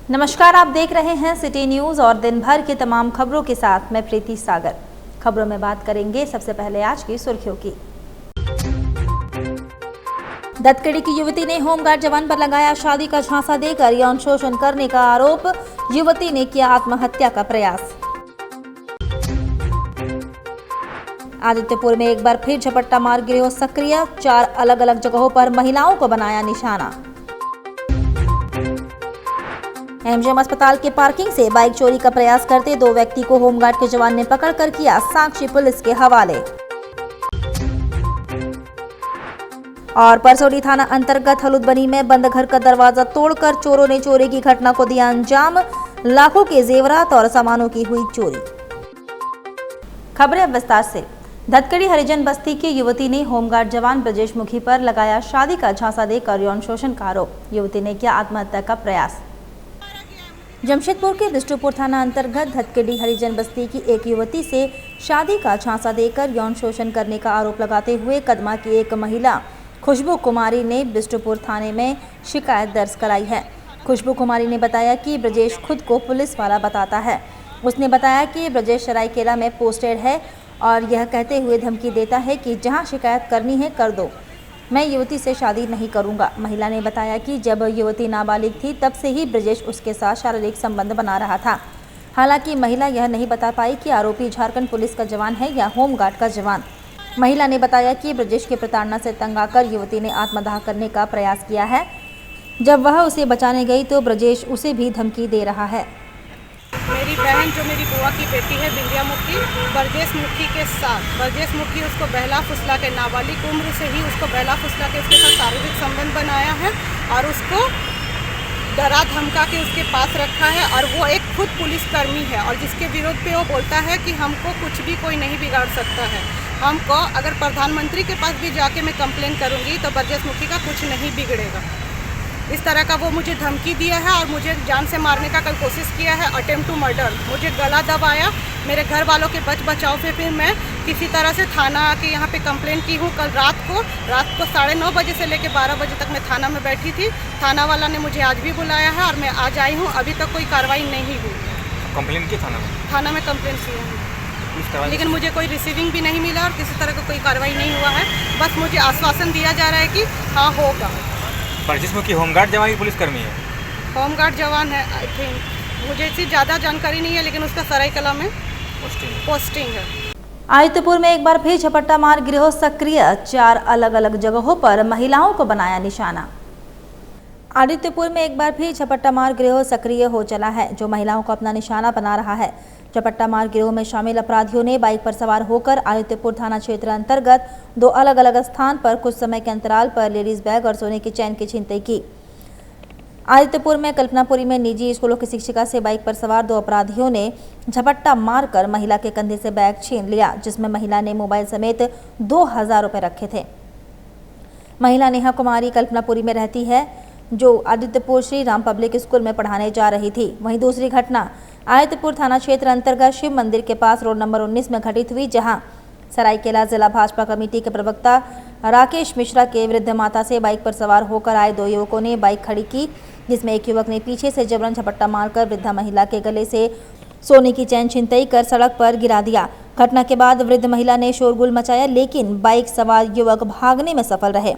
नमस्कार, आप देख रहे हैं सिटी न्यूज और दिन भर की तमाम खबरों के साथ मैं प्रीति सागर। खबरों में बात करेंगे सबसे पहले आज की सुर्खियों की। धतकड़ी की युवती ने होमगार्ड जवान पर लगाया शादी का झांसा देकर यौन शोषण करने का आरोप, युवती ने किया आत्महत्या का प्रयास। आदित्यपुर में एक बार फिर झपट्टा मार गिरोह सक्रिय, 4 अलग अलग जगहों पर महिलाओं को बनाया निशाना। एमजीएम अस्पताल के पार्किंग से बाइक चोरी का प्रयास करते 2 व्यक्ति को होमगार्ड के जवान ने पकड़कर किया साक्षी पुलिस के हवाले। और परसौड़ी थाना अंतर्गत हलुदबनी में बंद घर का दरवाजा तोड़कर चोरों ने चोरी की घटना को दिया अंजाम, लाखों के जेवरात और सामानों की हुई चोरी। खबरें अब विस्तार से। धतकड़ी हरिजन बस्ती की युवती ने होमगार्ड जवान ब्रजेश मुखी पर लगाया शादी का झांसा देकर यौन शोषण का आरोप, युवती ने किया आत्महत्या का प्रयास। जमशेदपुर के बिष्टुपुर थाना अंतर्गत धतकड़ी हरिजन बस्ती की एक युवती से शादी का झांसा देकर यौन शोषण करने का आरोप लगाते हुए कदमा की एक महिला खुशबू कुमारी ने बिष्टुपुर थाने में शिकायत दर्ज कराई है। खुशबू कुमारी ने बताया कि ब्रजेश खुद को पुलिस वाला बताता है। उसने बताया कि ब्रजेश सरायकेला में पोस्टेड है और यह कहते हुए धमकी देता है कि जहां शिकायत करनी है कर दो, मैं युवती से शादी नहीं करूंगा। महिला ने बताया कि जब युवती नाबालिग थी तब से ही ब्रजेश उसके साथ शारीरिक संबंध बना रहा था। हालांकि महिला यह नहीं बता पाई कि आरोपी झारखंड पुलिस का जवान है या होमगार्ड का जवान। महिला ने बताया कि ब्रजेश की प्रताड़ना से तंग आकर युवती ने आत्मदाह करने का प्रयास किया है। जब वह उसे बचाने गई तो ब्रजेश उसे भी धमकी दे रहा है। मेरी बहन जो मेरी बुआ की बेटी है बिंदिया मुखी, ब्रजेश मुखी के साथ, ब्रजेश मुखी उसको बहला फुसला के, नाबालिग उम्र से ही उसको बहला फुसला के उसके साथ शारीरिक संबंध बनाया है और उसको डरा धमका के उसके पास रखा है। और वो एक खुद पुलिसकर्मी है और जिसके विरोध पे वो बोलता है कि हमको कुछ भी कोई नहीं बिगाड़ सकता है। हमको अगर प्रधानमंत्री के पास भी जाके मैं कंप्लेन करूँगी तो ब्रजेश मुखी का कुछ नहीं बिगड़ेगा। इस तरह का वो मुझे धमकी दिया है और मुझे जान से मारने का कल कोशिश किया है, अटेम्प्ट टू मर्डर। मुझे गला दबाया, मेरे घर वालों के बचाव से फिर मैं किसी तरह से थाना आके यहाँ पे कंप्लेन की हूँ। कल रात को 9:30 बजे से लेकर 12 बजे तक मैं थाना में बैठी थी। थाना वाला ने मुझे आज भी बुलाया है और मैं आज आई हूँ। अभी तक कोई कार्रवाई नहीं हुई। कंप्लेन की थाना में कंप्लेन की है, लेकिन मुझे कोई रिसीविंग भी नहीं मिला और किसी तरह का कोई कार्रवाई नहीं हुआ है। बस मुझे आश्वासन दिया जा रहा है कि हाँ होगा। ब्रजेश मुखी होमगार्ड जवान की पुलिसकर्मी है, होमगार्ड जवान है आई थिंक, मुझे इससे ज़्यादा जानकारी नहीं है, लेकिन उसका सरायकला में पोस्टिंग है। आदित्यपुर में एक बार फिर झपट्टा मार गिरोह सक्रिय, 4 अलग अलग जगहों पर महिलाओं को बनाया निशाना। आदित्यपुर में एक बार फिर झपट्टा मार गिरोह सक्रिय हो चला है, जो महिलाओं को अपना निशाना बना रहा है। झपट्टा मार गिरोह में शामिल अपराधियों ने बाइक पर सवार होकर आदित्यपुर थाना क्षेत्र अंतर्गत 2 अलग अलग स्थान पर कुछ समय के अंतराल पर लेडीज बैग और सोने की चैन की छिनतई की। आदित्यपुर में कल्पनापुरी में निजी स्कूलों की शिक्षिका से बाइक पर सवार 2 अपराधियों ने झपट्टा मारकर महिला के कंधे से बैग छीन लिया, जिसमें महिला ने मोबाइल समेत 2000 रुपए रखे थे। महिला नेहा कुमारी कल्पनापुरी में रहती है, जो आदित्यपुर श्री राम पब्लिक स्कूल में पढ़ाने जा रही थी। वहीं दूसरी घटना आदित्यपुर थाना क्षेत्र अंतर्गत शिव मंदिर के पास रोड नंबर 19 में घटित हुई, जहां सरायकेला जिला भाजपा कमेटी के प्रवक्ता राकेश मिश्रा के वृद्ध माता से बाइक पर सवार होकर आए 2 युवकों ने बाइक खड़ी की, जिसमें एक युवक ने पीछे से जबरन झपट्टा मारकर वृद्धा महिला के गले से सोने की चैन छिनतई कर सड़क पर गिरा दिया। घटना के बाद वृद्ध महिला ने शोरगुल मचाया, लेकिन बाइक सवार युवक भागने में सफल रहे।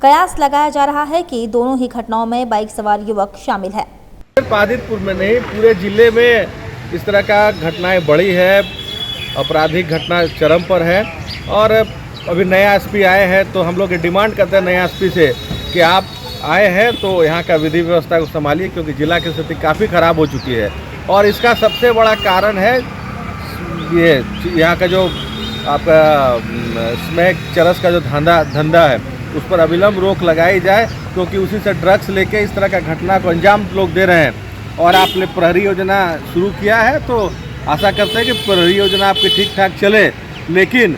कयास लगाया जा रहा है कि दोनों ही घटनाओं में बाइक सवार युवक शामिल है। आदित्यपुर में नहीं, पूरे जिले में इस तरह का घटनाएं बढ़ी है, आपराधिक घटना चरम पर है। और अभी नया एसपी आए हैं तो हम लोग डिमांड करते हैं नया एसपी से कि आप आए हैं तो यहाँ का विधि व्यवस्था को संभालिए, क्योंकि जिला की स्थिति काफ़ी ख़राब हो चुकी है। और इसका सबसे बड़ा कारण है ये यहाँ का जो आपका स्मैक चरस का जो धंधा है, उस पर अविलंब रोक लगाई जाए, क्योंकि उसी से ड्रग्स लेके इस तरह का घटना को अंजाम लोग दे रहे हैं। और आपने प्रहरी योजना शुरू किया है तो आशा करते हैं कि प्रहरी योजना आपकी ठीक ठाक चले, लेकिन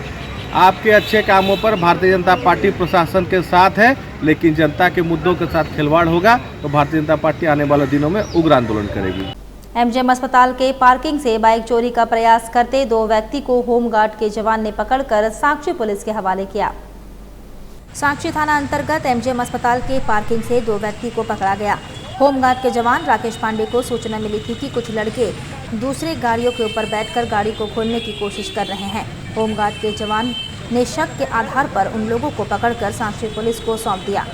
आपके अच्छे कामों पर भारतीय जनता पार्टी प्रशासन के साथ है, लेकिन जनता के मुद्दों के साथ खिलवाड़ होगा तो भारतीय जनता पार्टी आने वाले दिनों में उग्र आंदोलन करेगी। एमजीएम अस्पताल के पार्किंग से बाइक चोरी का प्रयास करते 2 व्यक्ति को होमगार्ड के जवान ने पकड़कर साक्षी पुलिस के हवाले किया। साक्षी थाना अंतर्गत एमजीएम अस्पताल के पार्किंग से 2 व्यक्ति को पकड़ा गया। होमगार्ड के जवान राकेश पांडे को सूचना मिली थी कि कुछ लड़के दूसरे गाड़ियों के ऊपर बैठकर गाड़ी को खोलने की कोशिश कर रहे हैं। होमगार्ड के जवान ने शक के आधार पर उन लोगों को पकड़कर साक्षी पुलिस को सौंप दिया।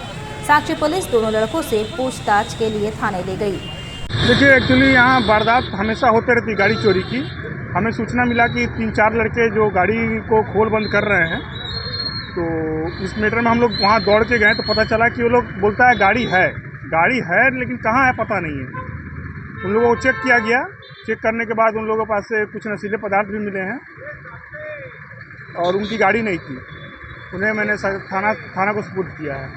साक्षी पुलिस दोनों लड़कों से पूछताछ के लिए थाने ले गई। देखिए, एक्चुअली यहाँ वारदात हमेशा होते रहती गाड़ी चोरी की। हमें सूचना मिला कि 3-4 लड़के जो गाड़ी को खोल बंद कर रहे हैं, तो इस मैटर में हम लोग वहाँ दौड़ के गए तो पता चला कि वो लोग बोलता है गाड़ी है लेकिन कहाँ है पता नहीं है। उन लोगों को चेक किया गया। चेक करने के बाद उन लोगों के पास से कुछ नशीले पदार्थ भी मिले हैं और उनकी गाड़ी नहीं थी। उन्हें मैंने थाना को सुपुर्द किया है।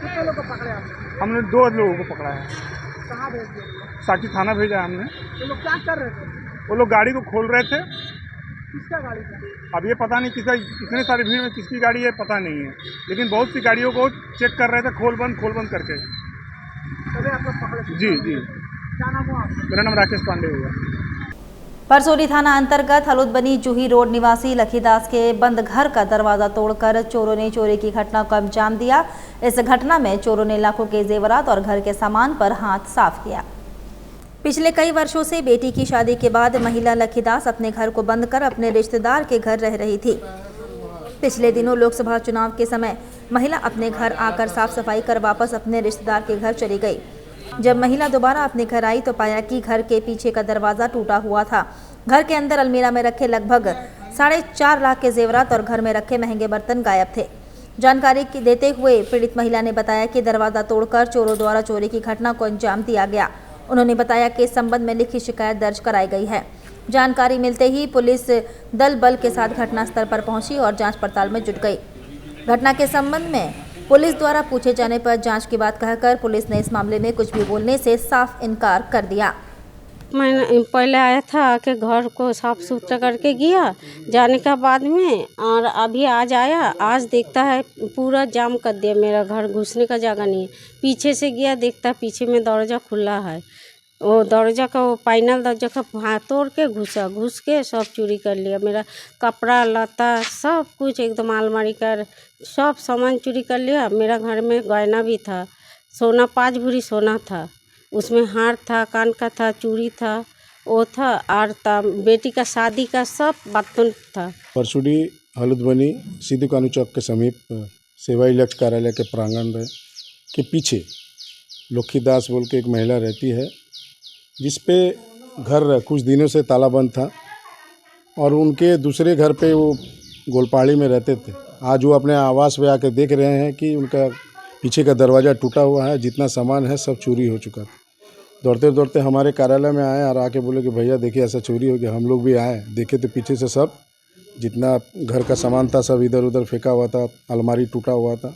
कितने लोग को पकड़े आपने? हमने 2 लोगों को पकड़ा है। कहाँ भेज दिया? साकी थाना भेजा है हमने। वो लोग क्या कर रहे थे? वो लोग गाड़ी को खोल रहे थे। किसका गाड़ी था? अब ये पता नहीं किसका, इतने सारी भीड़ में किसकी गाड़ी है पता नहीं है, लेकिन बहुत सी गाड़ियों को चेक कर रहे थे खोल बंद करके। तभी आप लोग पकड़े? जी। क्या नाम हुआ आपका? मेरा नाम राकेश पांडे हुआ। परसोरी थाना अंतर्गत हलुदबनी जूही रोड निवासी लखीदास के बंद घर का दरवाजा तोड़कर चोरों ने चोरी की घटना को अंजाम दिया। इस घटना में चोरों ने लाखों के जेवरात और घर के सामान पर हाथ साफ किया। पिछले कई वर्षों से बेटी की शादी के बाद महिला लखीदास अपने घर को बंद कर अपने रिश्तेदार के घर रह रही थी। पिछले दिनों लोकसभा चुनाव के समय महिला अपने घर आकर साफ सफाई कर वापस अपने रिश्तेदार के घर चली गई। जब महिला दोबारा अपने घर आई तो पाया कि घर के पीछे का दरवाज़ा टूटा हुआ था। घर के अंदर अलमीरा में रखे लगभग 4.5 लाख के जेवरात और घर में रखे महंगे बर्तन गायब थे। जानकारी देते हुए पीड़ित महिला ने बताया कि दरवाज़ा तोड़कर चोरों द्वारा चोरी की घटना को अंजाम दिया गया। उन्होंने बताया कि इस संबंध में लिखित शिकायत दर्ज कराई गई है। जानकारी मिलते ही पुलिस दल बल के साथ घटनास्थल पर पहुंची और जांच पड़ताल में जुट गई। घटना के संबंध में पुलिस द्वारा पूछे जाने पर जांच की बात कहकर पुलिस ने इस मामले में कुछ भी बोलने से साफ इनकार कर दिया। मैं पहले आया था आके घर को साफ सुथरा करके गया, जाने का बाद में और अभी आज आया, आज देखता है पूरा जाम कर दिया। मेरा घर घुसने का जगह नहीं है। पीछे से गया, देखता पीछे में दरवाज़ा खुला है। वो दरवाज़ा का वो पैनल दरवाज़ा का हाथ तोड़ के घुस के सब चोरी कर लिया। मेरा कपड़ा लता सब कुछ एकदम अलमारी कर सब सामान चोरी कर लिया। मेरा घर में गहना भी था, सोना 5 भरी सोना था, उसमें हार था, कान का था, चूड़ी था, वो था और बेटी का शादी का सब बर्तन था। परसुडी हलुदबनी सिद्धू कानू चौक के समीप सेवा इलेक्ट कार्यालय के प्रांगण के पीछे लखीदास बोल के एक महिला रहती है, जिसपे घर कुछ दिनों से ताला बंद था और उनके दूसरे घर पे वो गोलपहाड़ी में रहते थे। आज वो अपने आवास पे आके देख रहे हैं कि उनका पीछे का दरवाज़ा टूटा हुआ है, जितना सामान है सब चोरी हो चुका था। दौड़ते दौड़ते हमारे कार्यालय में आए और आके बोले कि भैया देखिए ऐसा चोरी हो गया। हम लोग भी आए, देखे तो पीछे से सब जितना घर का सामान था सब इधर उधर फेंका हुआ था, अलमारी टूटा हुआ था।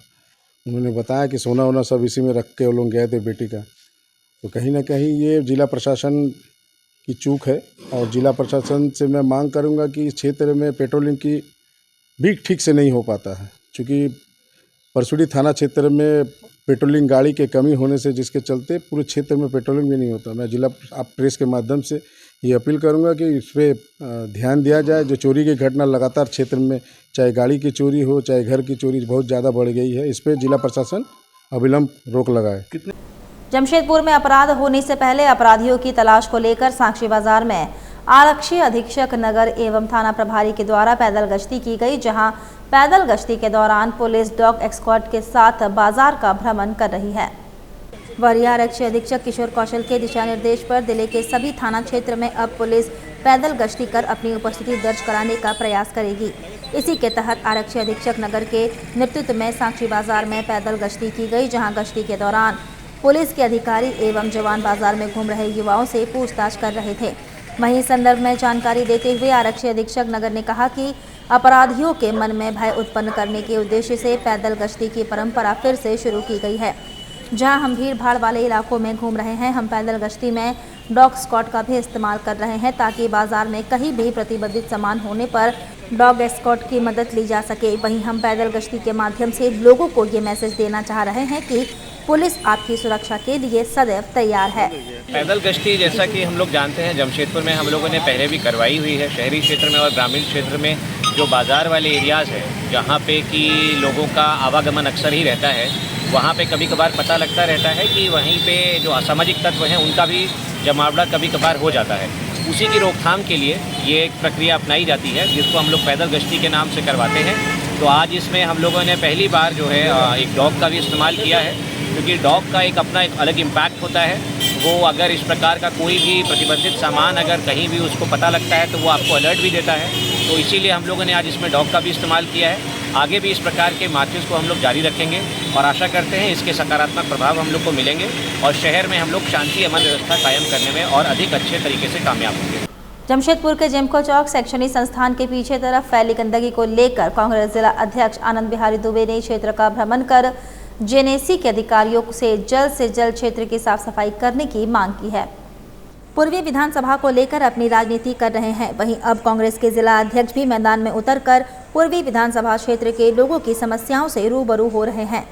उन्होंने बताया कि सोना वोना सब इसी में रख के वो लोग गए थे बेटी का। तो कहीं ना कहीं ये जिला प्रशासन की चूक है और जिला प्रशासन से मैं मांग करूंगा कि इस क्षेत्र में पेट्रोलिंग की भी ठीक से नहीं हो पाता है, क्योंकि परसुडी थाना क्षेत्र में पेट्रोलिंग गाड़ी के कमी होने से जिसके चलते पूरे क्षेत्र में पेट्रोलिंग भी नहीं होता। मैं जिला प्रेस के माध्यम से ये अपील करूंगा कि इस पर ध्यान दिया जाए। जो चोरी की घटना लगातार क्षेत्र में चाहे गाड़ी की चोरी हो चाहे घर की चोरी बहुत ज़्यादा बढ़ गई है, इस पर जिला प्रशासन अविलंब रोक लगाए। जमशेदपुर में अपराध होने से पहले अपराधियों की तलाश को लेकर साक्षी बाजार में आरक्षी अधीक्षक नगर एवं थाना प्रभारी के द्वारा पैदल गश्ती की गई, जहां पैदल गश्ती के दौरान पुलिस डॉग स्क्वाड के साथ बाजार का भ्रमण कर रही है। वरीय आरक्षी अधीक्षक किशोर कौशल के दिशा निर्देश पर जिले के सभी थाना क्षेत्र में अब पुलिस पैदल गश्ती कर अपनी उपस्थिति दर्ज कराने का प्रयास करेगी। इसी के तहत आरक्षी अधीक्षक नगर के नेतृत्व में साक्षी बाजार में पैदल गश्ती की गई, जहां गश्ती के दौरान पुलिस के अधिकारी एवं जवान बाजार में घूम रहे युवाओं से पूछताछ कर रहे थे। वहीं इस संदर्भ में जानकारी देते हुए आरक्षी अधीक्षक नगर ने कहा कि अपराधियों के मन में भय उत्पन्न करने के उद्देश्य से पैदल गश्ती की परंपरा फिर से शुरू की गई है। जहां हम भीड़ भाड़ वाले इलाकों में घूम रहे हैं, हम पैदल गश्ती में डॉग स्क्वाड का भी इस्तेमाल कर रहे हैं, ताकि बाजार में कहीं भी प्रतिबंधित सामान होने पर डॉग स्क्वाड की मदद ली जा सके। वहीं हम पैदल गश्ती के माध्यम से लोगों को ये मैसेज देना चाह रहे हैं कि पुलिस आपकी सुरक्षा के लिए सदैव तैयार है। पैदल गश्ती जैसा कि हम लोग जानते हैं जमशेदपुर में हम लोगों ने पहले भी करवाई हुई है, शहरी क्षेत्र में और ग्रामीण क्षेत्र में जो बाज़ार वाले एरियाज़ है जहाँ पे कि लोगों का आवागमन अक्सर ही रहता है, वहाँ पे कभी कभार पता लगता रहता है कि वहीं पे जो असामाजिक तत्व हैं उनका भी जमावड़ा कभी कभार हो जाता है। उसी की रोकथाम के लिए ये एक प्रक्रिया अपनाई जाती है जिसको हम लोग पैदल गश्ती के नाम से करवाते हैं। तो आज इसमें हम लोगों ने पहली बार जो है एक डॉग का भी इस्तेमाल किया है, क्योंकि डॉग का एक अपना एक अलग इम्पैक्ट होता है। वो अगर इस प्रकार का कोई भी प्रतिबंधित सामान अगर कहीं भी उसको पता लगता है तो वो आपको अलर्ट भी देता है। तो इसीलिए हम लोगों ने आज इसमें डॉग का भी इस्तेमाल किया है। आगे भी इस प्रकार के मार्चेस को हम लोग जारी रखेंगे और आशा करते हैं इसके सकारात्मक प्रभाव हम लोग को मिलेंगे और शहर में हम लोग शांति अमन व्यवस्था कायम करने में और अधिक अच्छे तरीके से कामयाब होंगे। जमशेदपुर के जेमको चौक शैक्षणिक संस्थान के पीछे तरफ फैली गंदगी को लेकर कांग्रेस जिला अध्यक्ष आनंद बिहारी दुबे ने क्षेत्र का भ्रमण कर जेनेसी के अधिकारियों से जल्द क्षेत्र की साफ सफाई करने की मांग की है। पूर्वी विधानसभा को लेकर अपनी राजनीति कर रहे हैं, वहीं अब कांग्रेस के जिला अध्यक्ष भी मैदान में उतरकर पूर्वी विधानसभा क्षेत्र के लोगों की समस्याओं से रूबरू हो रहे हैं।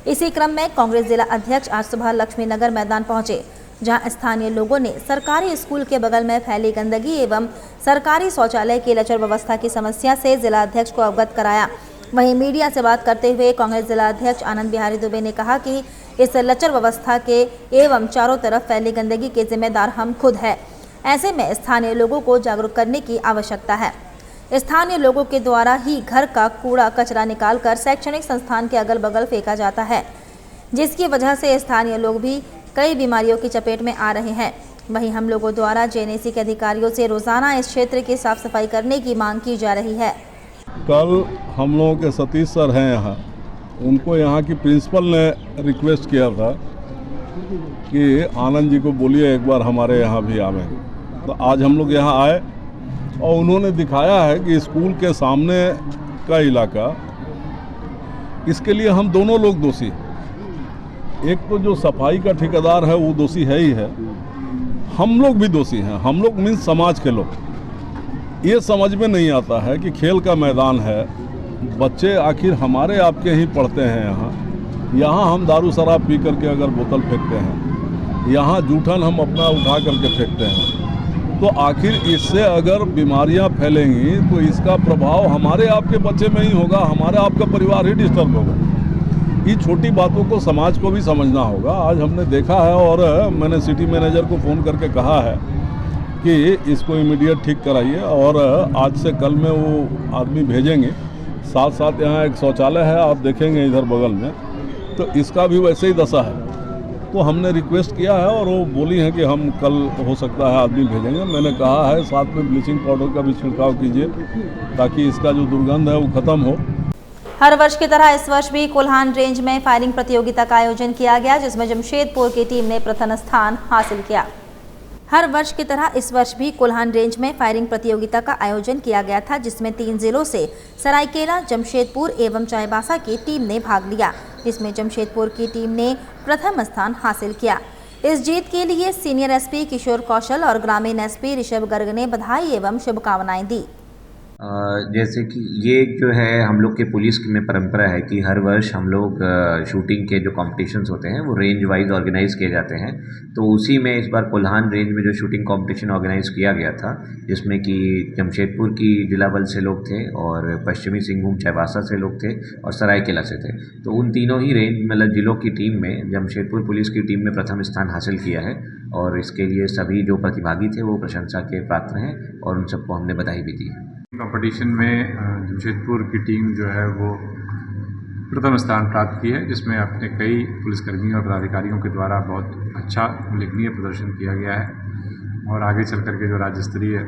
इसी क्रम में कांग्रेस जिला अध्यक्ष आज सुबह लक्ष्मी नगर मैदान पहुंचे, जहां स्थानीय लोगों ने सरकारी स्कूल के बगल में फैली गंदगी एवं सरकारी शौचालय की लचर व्यवस्था की समस्या से जिला अध्यक्ष को अवगत कराया। वहीं मीडिया से बात करते हुए कांग्रेस जिला अध्यक्ष आनंद बिहारी दुबे ने कहा कि इस लचर व्यवस्था के एवं चारों तरफ फैली गंदगी के जिम्मेदार हम खुद हैं। ऐसे में स्थानीय लोगों को जागरूक करने की आवश्यकता है। स्थानीय लोगों के द्वारा ही घर का कूड़ा कचरा निकालकर शैक्षणिक संस्थान के अगल बगल फेंका जाता है, जिसकी वजह से स्थानीय लोग भी कई बीमारियों की चपेट में आ रहे हैं। वहीं हम लोगों द्वारा जेनेसी के अधिकारियों से रोजाना इस क्षेत्र की साफ सफाई करने की मांग की जा रही है। कल हम लोगों के सतीश सर हैं यहाँ, उनको यहाँ की प्रिंसिपल ने रिक्वेस्ट किया था कि आनंद जी को बोलिए एक बार हमारे यहाँ भी आवें। तो आज हम लोग यहाँ आए और उन्होंने दिखाया है कि स्कूल के सामने का इलाका, इसके लिए हम दोनों लोग दोषी। एक तो जो सफाई का ठेकेदार है वो दोषी है ही है, हम लोग भी दोषी हैं। हम लोग मीन्स समाज के लोग। ये समझ में नहीं आता है कि खेल का मैदान है, बच्चे आखिर हमारे आपके ही पढ़ते हैं यहाँ हम दारू शराब पी करके अगर बोतल फेंकते हैं, यहाँ जूठन हम अपना उठा करके फेंकते हैं, तो आखिर इससे अगर बीमारियाँ फैलेंगी तो इसका प्रभाव हमारे आपके बच्चे में ही होगा, हमारे आपका परिवार ही डिस्टर्ब होगा। ये छोटी बातों को समाज को भी समझना होगा। आज हमने देखा है और मैंने सिटी मैनेजर को फ़ोन करके कहा है कि इसको इमीडिएट ठीक कराइए और आज से कल में वो आदमी भेजेंगे। साथ साथ यहाँ एक शौचालय है, आप देखेंगे इधर बगल में, तो इसका भी वैसे ही दशा है। तो हमने रिक्वेस्ट किया है और वो बोली है कि हम कल हो सकता है आदमी भेजेंगे। मैंने कहा है साथ में ब्लीचिंग पाउडर का भी छिड़काव कीजिए ताकि इसका जो दुर्गंध है वो ख़त्म हो। हर वर्ष की तरह इस वर्ष भी कोल्हान रेंज में फायरिंग प्रतियोगिता का आयोजन किया गया, जिसमें जमशेदपुर की टीम ने प्रथम स्थान हासिल किया। हर वर्ष की तरह इस वर्ष भी कोल्हान रेंज में फायरिंग प्रतियोगिता का आयोजन किया गया था, जिसमें 3 जिलों से सरायकेला, जमशेदपुर एवं चाईबासा की टीम ने भाग लिया, जिसमें जमशेदपुर की टीम ने प्रथम स्थान हासिल किया। इस जीत के लिए सीनियर एसपी किशोर कौशल और ग्रामीण एसपी ऋषभ गर्ग ने बधाई एवं शुभकामनाएं दी। जैसे कि ये जो है हम लोग के पुलिस में परंपरा है कि हर वर्ष हम लोग शूटिंग के जो कॉम्पिटिशन्स होते हैं वो रेंज वाइज ऑर्गेनाइज किए जाते हैं। तो उसी में इस बार कोल्हान रेंज में जो शूटिंग कंपटीशन ऑर्गेनाइज किया गया था, जिसमें कि जमशेदपुर की जिला बल से लोग थे और पश्चिमी सिंहभूम चाईबासा से लोग थे और सरायकेला से थे। तो उन तीनों ही रेंज मतलब जिलों की टीम में जमशेदपुर पुलिस की टीम ने प्रथम स्थान हासिल किया है और इसके लिए सभी जो प्रतिभागी थे वो प्रशंसा के पात्र हैं और उन सबको हमने बधाई भी दी है। कंपटीशन में जमशेदपुर की टीम जो है वो प्रथम स्थान प्राप्त की है, जिसमें अपने कई पुलिसकर्मियों और पदाधिकारियों के द्वारा बहुत अच्छा उल्लेखनीय प्रदर्शन किया गया है और आगे चल कर के जो राज्य स्तरीय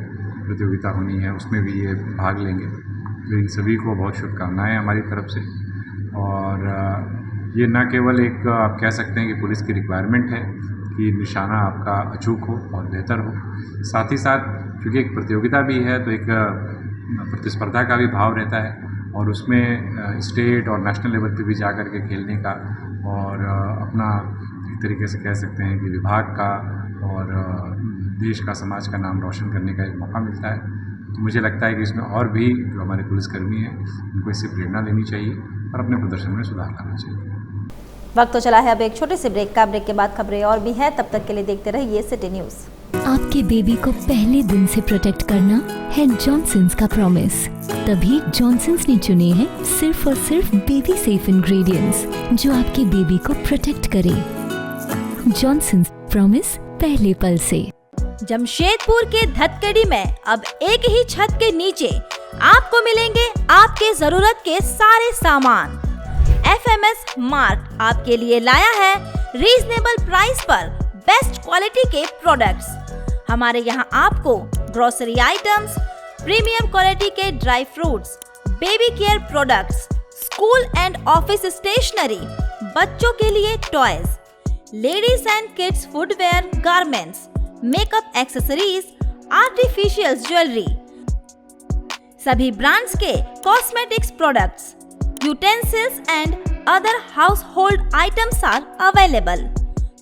प्रतियोगिता होनी है उसमें भी ये भाग लेंगे। तो इन सभी को बहुत शुभकामनाएँ हमारी तरफ से। और ये न केवल एक आप कह सकते हैं कि पुलिस की रिक्वायरमेंट है कि निशाना आपका अचूक हो और बेहतर हो, साथ ही साथ क्योंकि एक प्रतियोगिता भी है तो एक प्रतिस्पर्धा का भी भाव रहता है और उसमें स्टेट और नेशनल लेवल पे भी जा कर के खेलने का और अपना एक तरीके से कह सकते हैं कि विभाग का और देश का, समाज का नाम रोशन करने का एक मौका मिलता है। तो मुझे लगता है कि इसमें और भी जो हमारे पुलिसकर्मी हैं उनको इससे प्रेरणा लेनी चाहिए और अपने प्रदर्शन में सुधार लाना चाहिए। वक्त तो चला है अब एक छोटे से ब्रेक का। ब्रेक के बाद खबरें और भी है, तब तक के लिए देखते रहिए सिटी न्यूज़। आपके बेबी को पहले दिन से प्रोटेक्ट करना है जॉनसन्स का प्रॉमिस। तभी जॉनसन्स ने चुने हैं सिर्फ और सिर्फ बेबी सेफ इंग्रेडिएंट्स जो आपके बेबी को प्रोटेक्ट करे। जॉनसन्स प्रॉमिस पहले पल से। जमशेदपुर के धतकड़ी में अब एक ही छत के नीचे आपको मिलेंगे आपके जरूरत के सारे सामान। FMS मार्ट आपके लिए लाया है रीजनेबल प्राइस पर बेस्ट क्वालिटी के प्रोडक्ट्स। हमारे यहाँ आपको ग्रोसरी आइटम्स, प्रीमियम क्वालिटी के dry fruits, baby care products, school and office stationery, बच्चों के लिए toys, ladies and kids footwear, garments, makeup accessories, artificial jewellery, सभी ब्रांड्स के cosmetics products, utensils and other household items are available.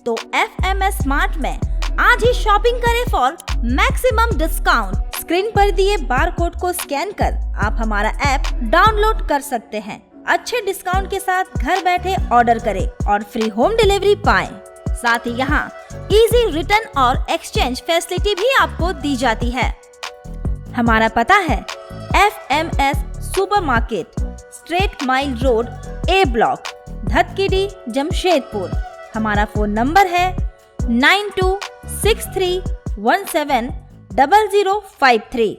तो FMS smart में आज ही shopping करें फॉर मैक्सिमम डिस्काउंट। स्क्रीन पर दिए बारकोड को स्कैन कर आप हमारा ऐप डाउनलोड कर सकते हैं। अच्छे डिस्काउंट के साथ घर बैठे ऑर्डर करें और फ्री होम डिलीवरी पाएं। साथ ही यहाँ इजी रिटर्न और एक्सचेंज फैसिलिटी भी आपको दी जाती है। हमारा पता है FMS supermarket, straight mile road, A block, Dhatkidih, Jamshedpur. हमारा फोन नंबर है 9263170053।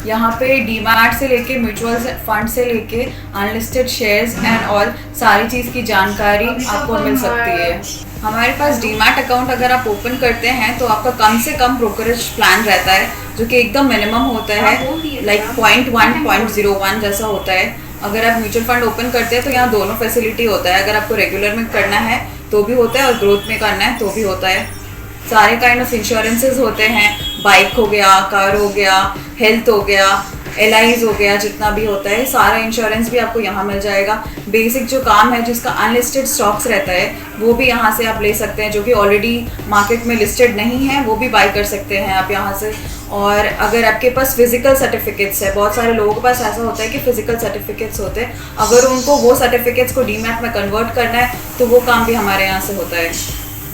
यहाँ पे डीमैट से लेके म्यूचुअल फंड से लेके अनलिस्टेड शेयर्स एंड ऑल सारी चीज़ की जानकारी आपको मिल सकती है। हमारे पास डीमैट अकाउंट अगर आप ओपन करते हैं तो आपका कम से कम ब्रोकरेज प्लान रहता है जो कि एकदम मिनिमम होता है, लाइक 0.1, 0.01 जैसा होता है। अगर आप म्यूचुअल फंड ओपन करते हैं तो यहाँ दोनों फैसिलिटी होता है। अगर आपको रेगुलर में करना है तो भी होता है और ग्रोथ में करना है तो भी होता है। सारे काइंड ऑफ इंश्योरेंसेज होते हैं, बाइक हो गया, कार हो गया, हेल्थ हो गया, LIs हो गया, जितना भी होता है सारा इंश्योरेंस भी आपको यहाँ मिल जाएगा। बेसिक जो काम है जिसका अनलिस्टेड स्टॉक्स रहता है वो भी यहाँ से आप ले सकते हैं, जो कि ऑलरेडी मार्केट में लिस्टेड नहीं है वो भी बाई कर सकते हैं आप यहाँ से। और अगर आपके पास फिजिकल सर्टिफिकेट्स है, बहुत सारे लोगों के पास ऐसा होता है कि फिजिकल सर्टिफिकेट्स होते हैं, अगर उनको वो सर्टिफिकेट्स को डीमैट में कन्वर्ट करना है तो वो काम भी हमारे यहाँ से होता है।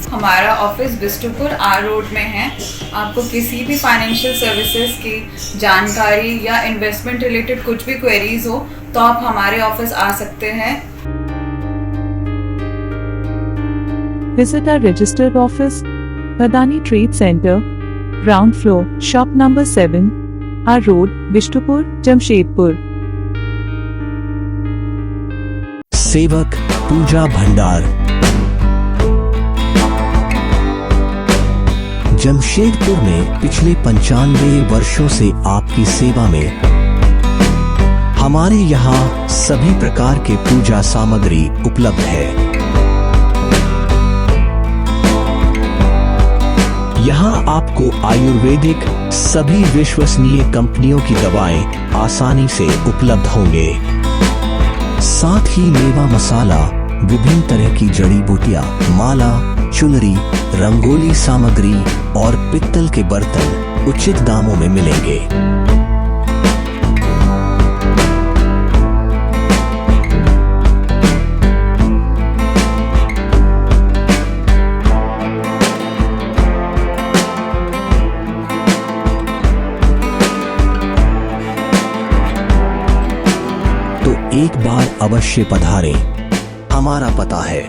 हमारा ऑफिस बिष्टुपुर R रोड में है। आपको किसी भी फाइनेंशियल सर्विसेज की जानकारी या इन्वेस्टमेंट रिलेटेड कुछ भी क्वेरीज हो तो आप हमारे ऑफिस आ सकते हैं। Visit our registered office, Badani Trade Center, ground floor, shop number 7, R Road, Bishtupur, Jamshedpur. सेवक पूजा भंडार जमशेदपुर में पिछले 95 वर्षों से आपकी सेवा में। हमारे यहाँ सभी प्रकार के पूजा सामग्री उपलब्ध है। यहाँ आपको आयुर्वेदिक सभी विश्वसनीय कंपनियों की दवाएं आसानी से उपलब्ध होंगे। साथ ही मेवा मसाला, विभिन्न तरह की जड़ी बूटियां, माला, चुनरी, रंगोली सामग्री और पित्तल के बर्तन उचित दामों में मिलेंगे। तो एक बार अवश्य पधारें। हमारा पता है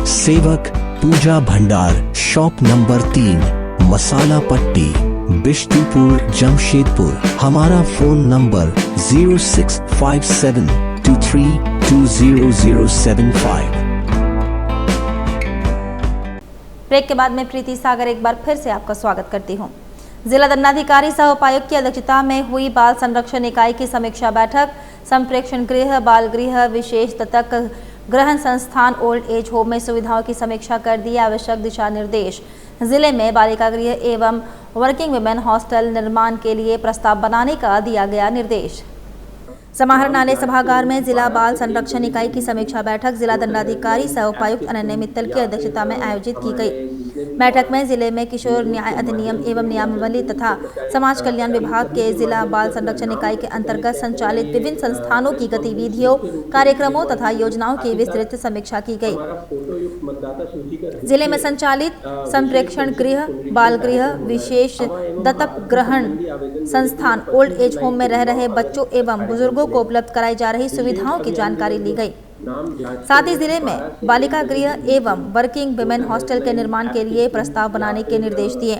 सेवक पूजा भंडार, शॉप नंबर 3, मसाला पट्टी, बिष्टुपुर, जमशेदपुर। हमारा फोन नंबर 065723200075। ब्रेक के बाद में प्रीति सागर एक बार फिर से आपका स्वागत करती हूं। जिला दंडाधिकारी सह उपायुक्त की अध्यक्षता में हुई बाल संरक्षण इकाई की समीक्षा बैठक। संप्रेक्षण गृह, बाल गृह, विशेष दत्तक ग्रहण संस्थान, ओल्ड एज होम में सुविधाओं की समीक्षा कर दिए आवश्यक दिशा निर्देश। जिले में बालिका गृह एवं वर्किंग वुमेन हॉस्टल निर्माण के लिए प्रस्ताव बनाने का दिया गया निर्देश। समाहरणालय सभागार में जिला बाल संरक्षण इकाई की समीक्षा बैठक जिला दंडाधिकारी सह उपायुक्त अनन्य मित्तल की अध्यक्षता में आयोजित की गई। बैठक में जिले में किशोर न्याय अधिनियम एवं नियमावली तथा समाज कल्याण विभाग के जिला बाल संरक्षण इकाई के अंतर्गत संचालित विभिन्न संस्थानों की गतिविधियों, कार्यक्रमों तथा योजनाओं की विस्तृत समीक्षा की गई। जिले में संचालित संप्रेक्षण गृह, बाल गृह, विशेष दत्तक ग्रहण संस्थान, ओल्ड एज होम में रह रहे बच्चों एवं बुजुर्गों को उपलब्ध कराई जा रही सुविधाओं की जानकारी ली गई। साथ ही जिले में बालिका गृह एवं वर्किंग वुमेन हॉस्टल के निर्माण के लिए प्रस्ताव बनाने के निर्देश दिए।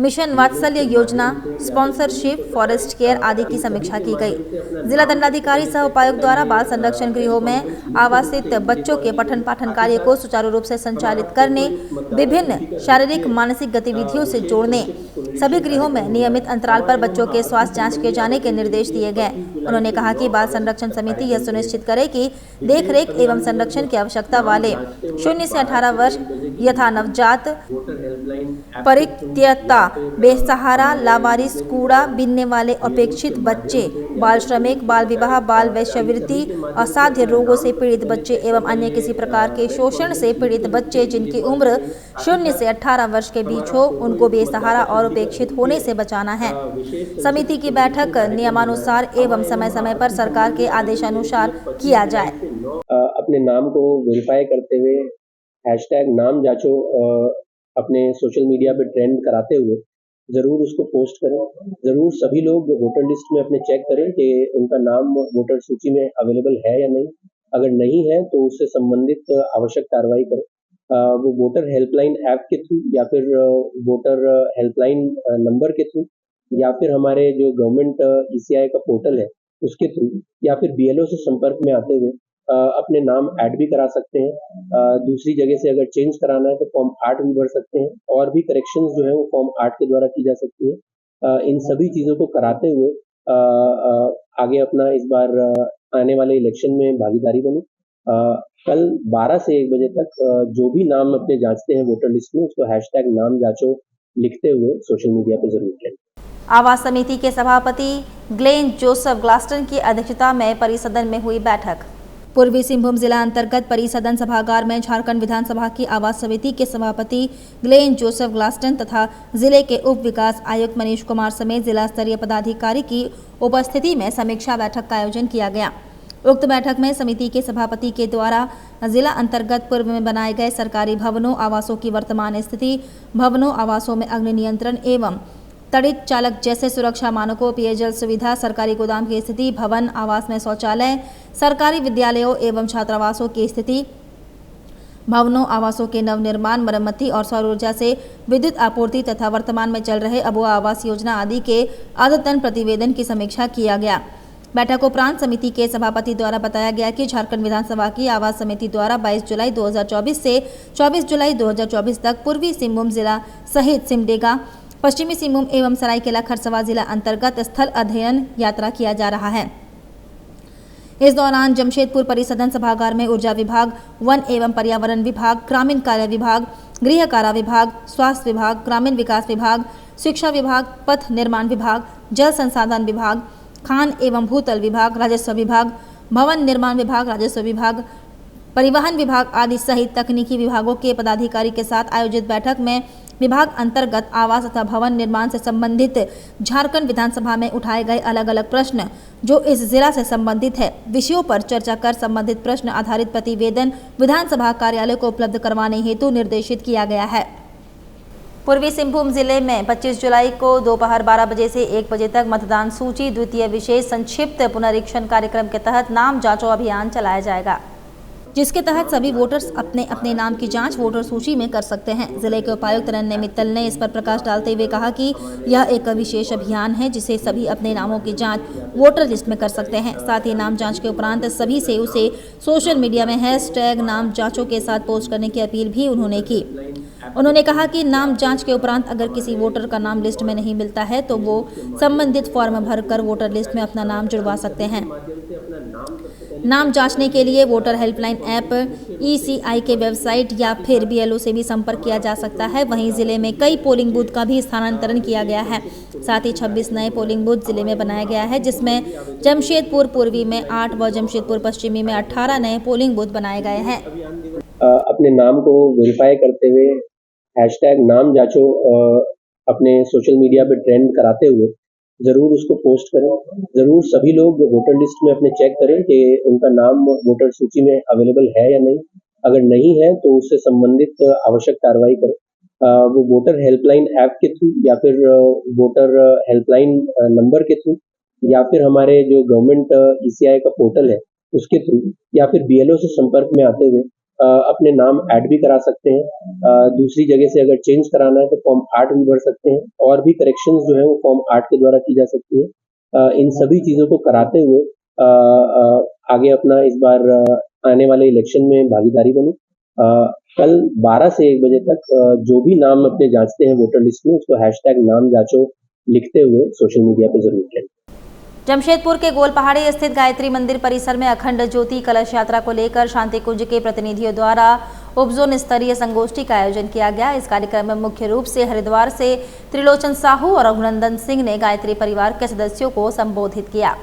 मिशन वात्सल्य योजना, स्पॉन्सरशिप, फॉरेस्ट केयर आदि की समीक्षा की गई। जिला दंडाधिकारी सह उपायुक्त द्वारा बाल संरक्षण गृहों में आवासित बच्चों के पठन पाठन कार्य को सुचारू रूप से संचालित करने, विभिन्न शारीरिक मानसिक गतिविधियों से जोड़ने, सभी गृहों में नियमित अंतराल पर बच्चों के स्वास्थ्य जांच किए जाने के निर्देश दिए गए। उन्होंने कहा कि बाल संरक्षण समिति यह सुनिश्चित करे कि देखरेख एवं संरक्षण की आवश्यकता वाले 0 से 18 वर्ष यथा नवजात, परित्यक्ता, बेसहारा, लावारिस, कूड़ा बीनने वाले अपेक्षित बच्चे, बाल श्रमिक, बाल विवाह, बाल वैश्यवृत्ति, असाध्य रोगों से पीड़ित बच्चे एवं अन्य किसी प्रकार के शोषण से पीड़ित बच्चे जिनकी उम्र 0 से 18 वर्ष के बीच हो, उनको बेसहारा और उपेक्षित होने से बचाना है। समिति की बैठक नियमानुसार एवं समय समय पर सरकार के आदेशानुसार किया जाए। अपने नाम को वेरीफाई करते हुए हैशटैग नाम जांचो अपने सोशल मीडिया पे ट्रेंड कराते हुए जरूर उसको पोस्ट करें। जरूर सभी लोग वोटर लिस्ट में अपने चेक करें कि उनका नाम वोटर सूची में अवेलेबल है या नहीं। अगर नहीं है तो उससे संबंधित आवश्यक कार्रवाई करें। वो वोटर हेल्पलाइन ऐप के थ्रू या फिर वोटर हेल्पलाइन नंबर के थ्रू या फिर हमारे जो गवर्नमेंट ECI का पोर्टल है उसके थ्रू या फिर BLO से संपर्क में आते हुए अपने नाम ऐड भी करा सकते हैं। दूसरी जगह से अगर चेंज कराना है तो फॉर्म 8 भी भर सकते हैं और भी करेक्शंस जो है वो फॉर्म 8 के द्वारा की जा सकती है। इन सभी चीज़ों को कराते हुए आगे अपना इस बार आने वाले इलेक्शन में भागीदारी बने। कल 12 से 1 बजे तक जो भी नाम अपने जांचते हैं वोटर लिस्ट में उसको हैशटैग नाम जांचो लिखते हुए सोशल मीडिया पे जरूर करें। आवास समिति के सभापति ग्लेन जोसेफ ग्लास्टन की अध्यक्षता में परिसदन में हुई बैठक। पूर्वी सिंहभूम जिला अंतर्गत परिसदन सभागार में झारखंड विधानसभा की आवास समिति के सभापति ग्लेन जोसेफ ग्लास्टन तथा जिले के उप विकास आयुक्त मनीष कुमार समेत जिला स्तरीय पदाधिकारी की उपस्थिति में समीक्षा बैठक का आयोजन किया गया। उक्त बैठक में समिति के सभापति के द्वारा जिला अंतर्गत पूर्व में बनाए गए सरकारी भवनों, आवासों की वर्तमान स्थिति, भवनों, आवासों में अग्नि नियंत्रण एवं तड़ित चालक जैसे सुरक्षा मानकों, पेयजल सुविधा, सरकारी गोदाम की स्थिति, भवन, आवास में शौचालय, सरकारी विद्यालयों एवं छात्रावासों की स्थिति, भवनों, आवासों के नवनिर्माण, मरम्मती और सौर ऊर्जा से विद्युत आपूर्ति तथा वर्तमान में चल रहे अबुआ आवास योजना आदि के अद्यतन प्रतिवेदन की समीक्षा किया गया। बैठक उपरांत समिति के सभापति द्वारा बताया गया कि झारखंड विधानसभा की आवास समिति द्वारा 22 जुलाई 2024 से 24 जुलाई 2024 तक पूर्वी सिंहभूम जिला सहित सिमडेगा, पश्चिमी सिंहभूम एवं सरायकेला खरसावां जिला अंतर्गत स्थल अध्ययन यात्रा किया जा रहा है। इस दौरान जमशेदपुर परिसदन सभागार में ऊर्जा विभाग, वन एवं पर्यावरण विभाग, ग्रामीण कार्य विभाग, गृह कारा विभाग, स्वास्थ्य विभाग, ग्रामीण विकास विभाग, शिक्षा विभाग, पथ निर्माण विभाग, जल संसाधन विभाग, खान एवं भूतल विभाग, राजस्व विभाग, भवन निर्माण विभाग, राजस्व विभाग, परिवहन विभाग आदि सहित तकनीकी विभागों के पदाधिकारी के साथ आयोजित बैठक में विभाग अंतर्गत आवास तथा भवन निर्माण से संबंधित झारखंड विधानसभा में उठाए गए अलग अलग प्रश्न जो इस जिला से संबंधित है विषयों पर चर्चा कर संबंधित प्रश्न आधारित प्रतिवेदन विधानसभा कार्यालय को उपलब्ध करवाने हेतु निर्देशित किया गया है। पूर्वी सिंहभूम जिले में 25 जुलाई को दोपहर 12 बजे से 1 बजे तक मतदान सूची द्वितीय विशेष संक्षिप्त पुनरीक्षण कार्यक्रम के तहत नाम जांचो अभियान चलाया जाएगा, जिसके तहत सभी वोटर्स अपने अपने नाम की जांच वोटर सूची में कर सकते हैं। जिले के उपायुक्त अनन्य मित्तल ने इस पर प्रकाश डालते हुए कहा कि यह एक विशेष अभियान है जिसे सभी अपने नामों की जांच वोटर लिस्ट में कर सकते हैं। साथ ही नाम जांच के उपरांत सभी से उसे सोशल मीडिया में हैशटैग नाम जांचों के साथ पोस्ट करने की अपील भी उन्होंने की। उन्होंने कहा कि नाम जांच के उपरांत अगर किसी वोटर का नाम लिस्ट में नहीं मिलता है तो वो संबंधित फॉर्म भरकर वोटर लिस्ट में अपना नाम जुड़वा सकते हैं। नाम जांचने के लिए वोटर हेल्पलाइन ऐप, ECI के वेबसाइट या फिर BLO से भी संपर्क किया जा सकता है। वहीं जिले में कई पोलिंग बूथ का भी स्थानांतरण किया गया है। साथ ही 26 नए पोलिंग बूथ जिले में बनाया गया है, जिसमें जमशेदपुर पूर्वी में 8 व जमशेदपुर पश्चिमी में 18 नए पोलिंग बूथ बनाए गए हैं। अपने नाम को वेरीफाई करते हुए हैशटैग नाम जांचो अपने सोशल मीडिया पे ट्रेंड कराते हुए ज़रूर उसको पोस्ट करें। ज़रूर सभी लोग वोटर लिस्ट में अपने चेक करें कि उनका नाम वोटर सूची में अवेलेबल है या नहीं। अगर नहीं है तो उससे संबंधित आवश्यक कार्रवाई करें। वो वोटर हेल्पलाइन ऐप के थ्रू या फिर वोटर हेल्पलाइन नंबर के थ्रू या फिर हमारे जो गवर्नमेंट ECI का पोर्टल है उसके थ्रू या फिर BLO से संपर्क में आते हुए अपने नाम ऐड भी करा सकते हैं। दूसरी जगह से अगर चेंज कराना है तो फॉर्म 8 भी भर सकते हैं और भी करेक्शंस जो है वो फॉर्म 8 के द्वारा की जा सकती है। इन सभी चीज़ों को कराते हुए आगे अपना इस बार आने वाले इलेक्शन में भागीदारी बने। कल 12 से 1 बजे तक जो भी नाम अपने जांचते हैं वोटर लिस्ट में उसको हैशटैग नाम जांचो लिखते हुए सोशल मीडिया पे जरूर करें। जमशेदपुर के गोल पहाड़ी स्थित गायत्री मंदिर परिसर में अखंड ज्योति कलश यात्रा को लेकर शांति कुंज के प्रतिनिधियों द्वारा उपजोन स्तरीय संगोष्ठी का आयोजन किया गया। इस कार्यक्रम में मुख्य रूप से हरिद्वार से त्रिलोचन साहू और रघुनंदन सिंह ने गायत्री परिवार के सदस्यों को संबोधित किया।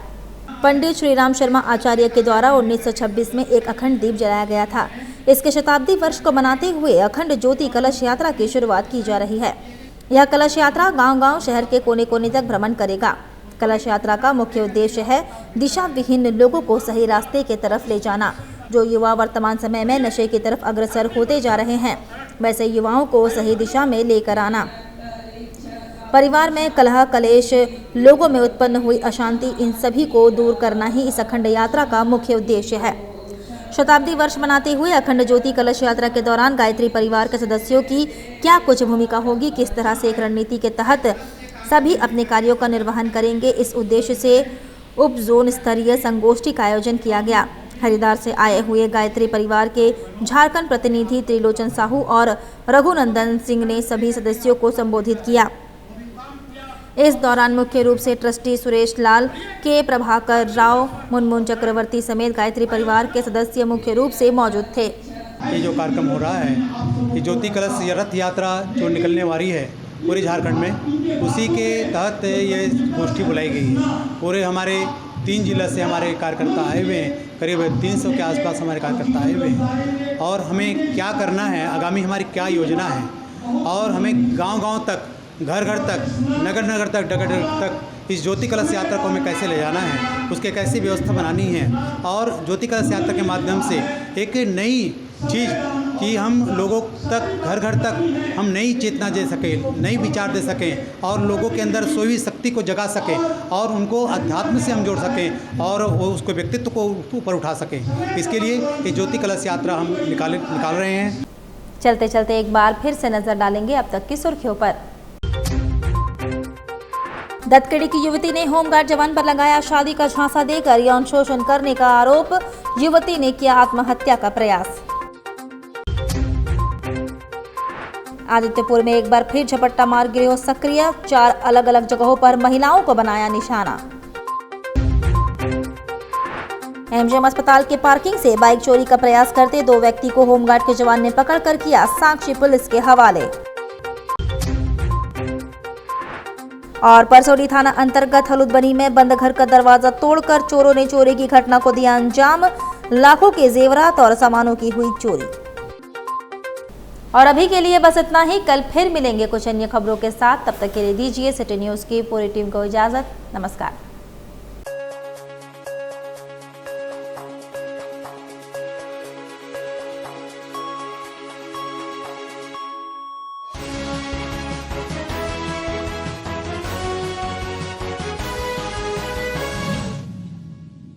पंडित श्री राम शर्मा आचार्य के द्वारा 1926 में एक अखंड दीप जलाया गया था। इसके शताब्दी वर्ष को मनाते हुए अखंड ज्योति कलश यात्रा की शुरुआत की जा रही है। यह कलश यात्रा गांव-गांव शहर के कोने कोने तक भ्रमण करेगा। कलश यात्रा का मुख्य उद्देश्य है दिशा विहीन लोगों को सही रास्ते की तरफ ले जाना। जो युवा वर्तमान समय में नशे की तरफ अग्रसर होते जा रहे हैं, वैसे युवाओं को सही दिशा में लेकर आना। परिवार में कलह कलेश, लोगों में उत्पन्न हुई अशांति, इन सभी को दूर करना ही इस अखंड यात्रा का मुख्य उद्देश्य है। शताब्दी वर्ष मनाते हुए अखंड ज्योति कलश यात्रा के दौरान गायत्री परिवार के सदस्यों की क्या कुछ भूमिका होगी, किस तरह से एक रणनीति के तहत सभी अपने कार्यों का निर्वहन करेंगे, इस उद्देश्य से उप जोन स्तरीय संगोष्ठी का आयोजन किया गया। हरिद्वार से आए हुए गायत्री परिवार के झारखंड प्रतिनिधि त्रिलोचन साहू और रघुनंदन सिंह ने सभी सदस्यों को संबोधित किया। इस दौरान मुख्य रूप से ट्रस्टी सुरेश लाल, के प्रभाकर राव, मुनमुन चक्रवर्ती समेत गायत्री परिवार के सदस्य मुख्य रूप से मौजूद थे। ये जो कार्यक्रम हो रहा है, ये ज्योति कलश रथ यात्रा जो निकलने वाली है पूरे झारखंड में, उसी के तहत ये गोष्ठी बुलाई गई है। पूरे हमारे 3 जिला से हमारे कार्यकर्ता आए हुए हैं, करीब 300 के आसपास हमारे कार्यकर्ता आए हुए हैं। और हमें क्या करना है, आगामी हमारी क्या योजना है, और हमें गांव-गांव तक, घर-घर तक, नगर-नगर तक, डगर तक इस ज्योति कलश यात्रा को हमें कैसे ले जाना है, उसके कैसी व्यवस्था बनानी है। और ज्योति कलश यात्रा के माध्यम से एक नई चीज़ कि हम लोगों तक, घर-घर तक हम नई चेतना दे सकें, नई विचार दे सकें और लोगों के अंदर सोई शक्ति को जगा सकें और उनको अध्यात्म से हम जोड़ सकें और वो उसको व्यक्तित्व को ऊपर उठा सकें। इसके लिए ये ज्योति कलश यात्रा हम निकाल रहे हैं। चलते चलते एक बार फिर से नजर डालेंगे अब तक की सुर्खियों पर। दत्तखेड़ी की युवती ने होमगार्ड जवान पर लगाया शादी का झांसा देकर यौन शोषण करने का आरोप, युवती ने किया आत्महत्या का प्रयास। आदित्यपुर में एक बार फिर झपट्टा मार गिरोह सक्रिय, 4 अलग अलग जगहों पर महिलाओं को बनाया निशाना। MGM अस्पताल के पार्किंग से बाइक चोरी का प्रयास करते 2 व्यक्ति को होमगार्ड के जवान ने पकड़कर किया साक्षी पुलिस के हवाले। और परसौड़ी थाना अंतर्गत हलुदबनी में बंद घर का दरवाजा तोड़कर चोरों ने चोरी की घटना को दिया अंजाम, लाखों के जेवरात और सामानों की हुई चोरी। और अभी के लिए बस इतना ही, कल फिर मिलेंगे कुछ अन्य खबरों के साथ। तब तक के लिए दीजिए सिटी न्यूज़ की पूरी टीम को इजाजत। नमस्कार।